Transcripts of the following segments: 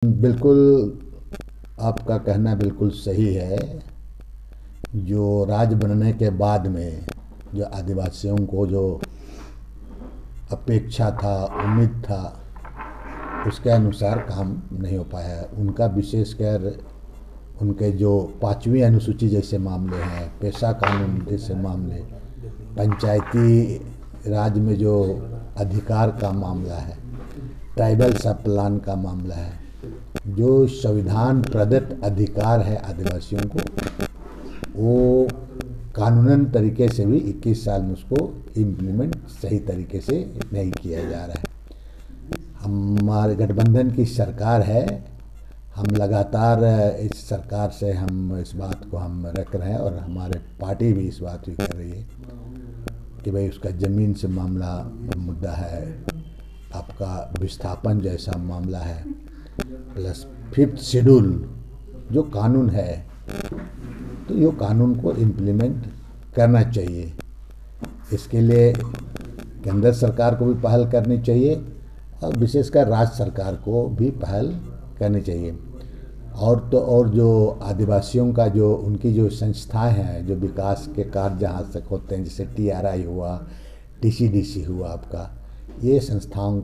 बिल्कुल, आपका कहना बिल्कुल सही है। जो राज्य बनने के बाद में जो आदिवासियों को जो अपेक्षा था, उम्मीद था, उसके अनुसार काम नहीं हो पाया है। उनका विशेषकर उनके जो पाँचवीं अनुसूची जैसे मामले हैं, पेशा कानून जैसे मामले, पंचायती राज में जो अधिकार का मामला है, ट्राइबल सब प्लान का मामला है, जो संविधान प्रदत्त अधिकार है आदिवासियों को, वो कानूनन तरीके से भी 21 साल में उसको इम्प्लीमेंट सही तरीके से नहीं किया जा रहा है। हमारे गठबंधन की सरकार है, हम लगातार इस सरकार से हम इस बात को हम रख रहे हैं और हमारे पार्टी भी इस बात को कर रही है कि भाई उसका ज़मीन से मामला मुद्दा है, आपका विस्थापन जैसा मामला है, प्लस 5th शेड्यूल जो कानून है, तो ये कानून को इम्प्लीमेंट करना चाहिए। इसके लिए केंद्र सरकार को भी पहल करनी चाहिए और विशेषकर राज्य सरकार को भी पहल करनी चाहिए। और तो और जो आदिवासियों का जो उनकी जो संस्थाएं हैं, जो विकास के कार्य जहाँ तक होते हैं, जैसे TRI हुआ, TCDC हुआ, आपका ये संस्थान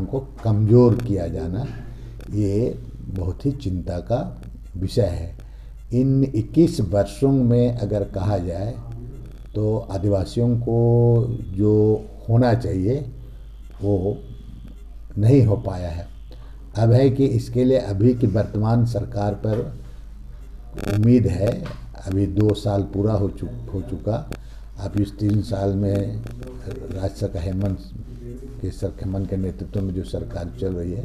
को कमज़ोर किया जाना, ये बहुत ही चिंता का विषय है। इन 21 वर्षों में अगर कहा जाए तो आदिवासियों को जो होना चाहिए वो नहीं हो पाया है। अब है कि इसके लिए अभी की वर्तमान सरकार पर उम्मीद है। अभी 2 साल पूरा हो चुका। अब इस 3 साल में राज्य सरकार हेमंत के नेतृत्व में जो सरकार चल रही है,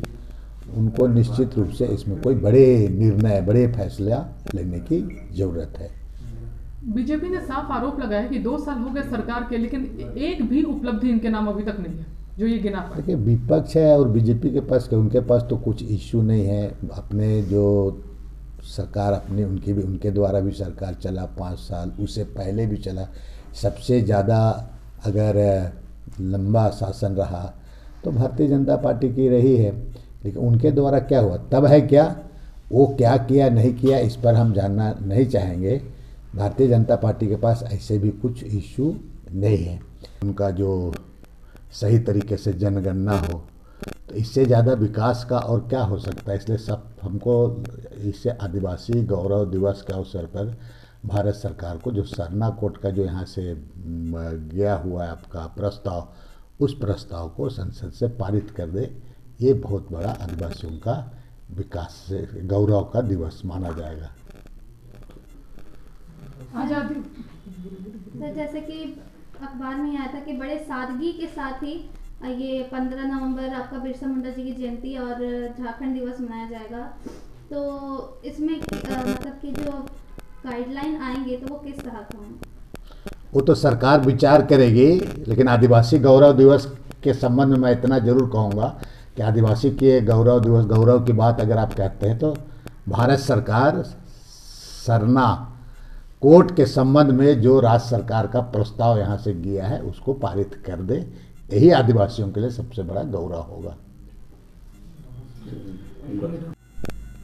उनको निश्चित रूप से इसमें कोई बड़े निर्णय, बड़े फैसला लेने की ज़रूरत है। बीजेपी ने साफ आरोप लगाया कि 2 साल हो गए सरकार के, लेकिन एक भी उपलब्धि इनके नाम अभी तक नहीं है जो ये गिना पाए। देखिए, विपक्ष है और बीजेपी के पास उनके पास तो कुछ इश्यू नहीं है। अपने जो सरकार अपनी उनकी भी, उनके द्वारा भी सरकार चला 5 साल, उससे पहले भी चला। सबसे ज़्यादा अगर लंबा शासन रहा तो भारतीय जनता पार्टी की रही है, लेकिन उनके द्वारा क्या हुआ तब है क्या, वो क्या किया नहीं किया इस पर हम जानना नहीं चाहेंगे। भारतीय जनता पार्टी के पास ऐसे भी कुछ इश्यू नहीं है। उनका जो सही तरीके से जनगणना हो तो इससे ज़्यादा विकास का और क्या हो सकता है। इसलिए सब हमको इससे आदिवासी गौरव दिवस के अवसर पर भारत सरकार को जो सरना कोड का जो यहाँ से गया हुआ है आपका प्रस्ताव, उस प्रस्ताव को संसद से पारित कर दे। ये बहुत बड़ा आदिवासियों का विकास से गौरव का दिवस माना जाएगा। आजादी तो जैसे कि अखबार में आया था कि बड़े सादगी के साथ ही ये 15 नवंबर आपका बिरसा मुंडा जी की जयंती और झारखंड दिवस मनाया जाएगा। तो इसमें मतलब कि जो गाइडलाइन आएंगे तो वो किस तरह के होंगे? वो तो सरकार विचार करेगी, लेकिन आदिवासी गौरव दिवस के संबंध में मैं इतना जरूर कहूँगा कि आदिवासी के गौरव दिवस, गौरव की बात अगर आप कहते हैं तो भारत सरकार सरना कोर्ट के संबंध में जो राज्य सरकार का प्रस्ताव यहाँ से गया है उसको पारित कर दे। यही आदिवासियों के लिए सबसे बड़ा गौरव होगा।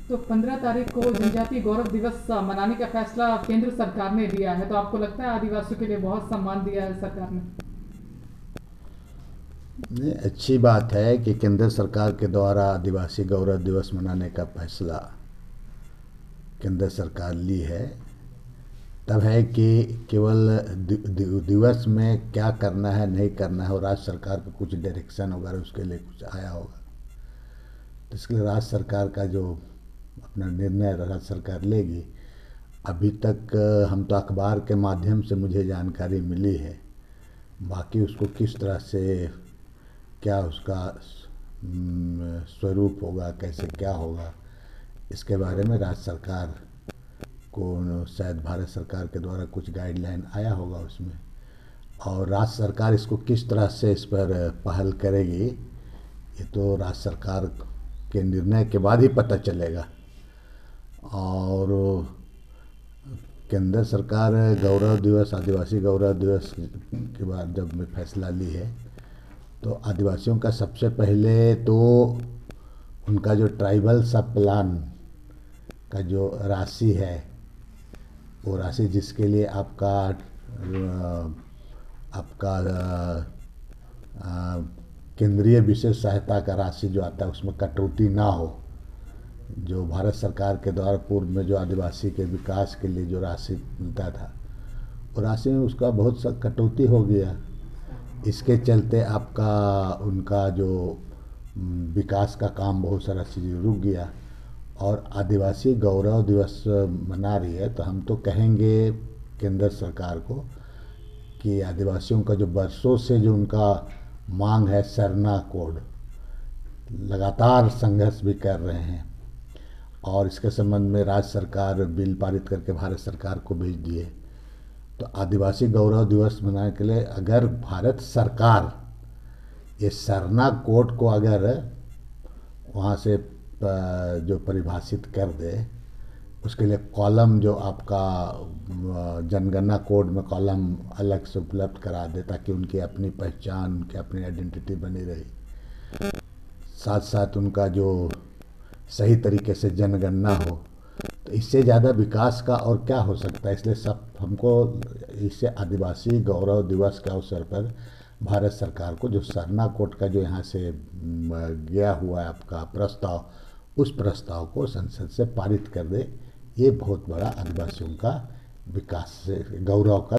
तो 15 तारीख को जनजातीय गौरव दिवस मनाने का फैसला केंद्र सरकार ने लिया है, तो आपको लगता है आदिवासियों के लिए बहुत सम्मान दिया है सरकार ने? नहीं, अच्छी बात है कि केंद्र सरकार के द्वारा आदिवासी गौरव दिवस मनाने का फैसला केंद्र सरकार ली है। तब है कि केवल दिवस में क्या करना है नहीं करना है और राज्य सरकार का कुछ डायरेक्शन वगैरह उसके लिए कुछ आया होगा, तो इसके लिए राज्य सरकार का जो अपना निर्णय राज्य सरकार लेगी। अभी तक हम तो अखबार के माध्यम से मुझे जानकारी मिली है, बाकी उसको किस तरह से क्या उसका स्वरूप होगा, कैसे क्या होगा, इसके बारे में राज्य सरकार को शायद भारत सरकार के द्वारा कुछ गाइडलाइन आया होगा उसमें, और राज्य सरकार इसको किस तरह से इस पर पहल करेगी ये तो राज्य सरकार के निर्णय के बाद ही पता चलेगा। और केंद्र सरकार गौरव दिवस, आदिवासी गौरव दिवस के बाद जब फैसला ली है तो आदिवासियों का सबसे पहले तो उनका जो ट्राइबल सब प्लान का जो राशि है, वो राशि जिसके लिए आपका आपका केंद्रीय विशेष सहायता का राशि जो आता है उसमें कटौती ना हो। जो भारत सरकार के द्वारा पूर्व में जो आदिवासी के विकास के लिए जो राशि मिलता था, वो राशि में उसका बहुत सा कटौती हो गया। इसके चलते आपका उनका जो विकास का काम बहुत सारा चीज़ें रुक गया। और आदिवासी गौरव दिवस मना रही है, तो हम तो कहेंगे केंद्र सरकार को कि आदिवासियों का जो बरसों से जो उनका मांग है सरना कोड, लगातार संघर्ष भी कर रहे हैं और इसके संबंध में राज्य सरकार बिल पारित करके भारत सरकार को भेज दिए। तो आदिवासी गौरव दिवस मनाने के लिए अगर भारत सरकार ये सरना कोड को अगर वहाँ से जो परिभाषित कर दे, उसके लिए कॉलम जो आपका जनगणना कोड में कॉलम अलग से उपलब्ध करा दे, ताकि उनकी अपनी पहचान, उनकी अपनी आइडेंटिटी बनी रही, साथ साथ उनका जो सही तरीके से जनगणना हो, तो इससे ज़्यादा विकास का और क्या हो सकता है। इसलिए सब हमको इससे आदिवासी गौरव दिवस के अवसर पर भारत सरकार को जो सरना कोड का जो यहाँ से गया हुआ है आपका प्रस्ताव, उस प्रस्ताव को संसद से पारित कर दे। ये बहुत बड़ा आदिवासियों का विकास से गौरव का